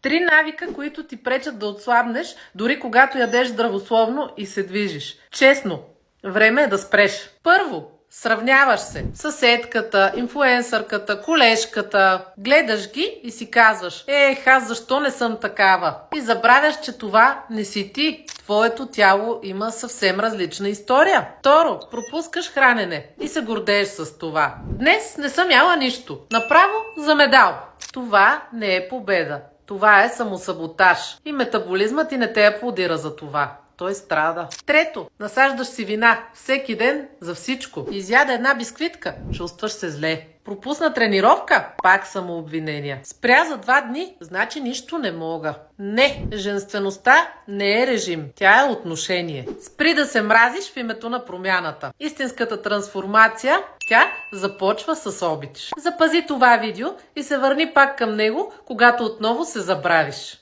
3 навика, които ти пречат да отслабнеш, дори когато ядеш здравословно и се движиш. Честно, време е да спреш. Първо, сравняваш се. Съседката, инфлуенсърката, колежката. Гледаш ги и си казваш: аз защо не съм такава? И забравяш, че това не си ти. Твоето тяло има съвсем различна история. Второ, пропускаш хранене и се гордееш с това. Днес не съм яла нищо. Направо за медал. Това не е победа. Това е самосаботаж. И метаболизмът ти не те аплодира за това. Той страда. Трето, насаждаш си вина всеки ден за всичко. Изяда една бисквитка, чувстваш се зле. Пропусна тренировка, пак самообвинения. Спря за 2 дни, значи нищо не мога. Не, женствеността не е режим, тя е отношение. Спри да се мразиш в името на промяната. Истинската трансформация, тя започва с обич. Запази това видео и се върни пак към него, когато отново се забравиш.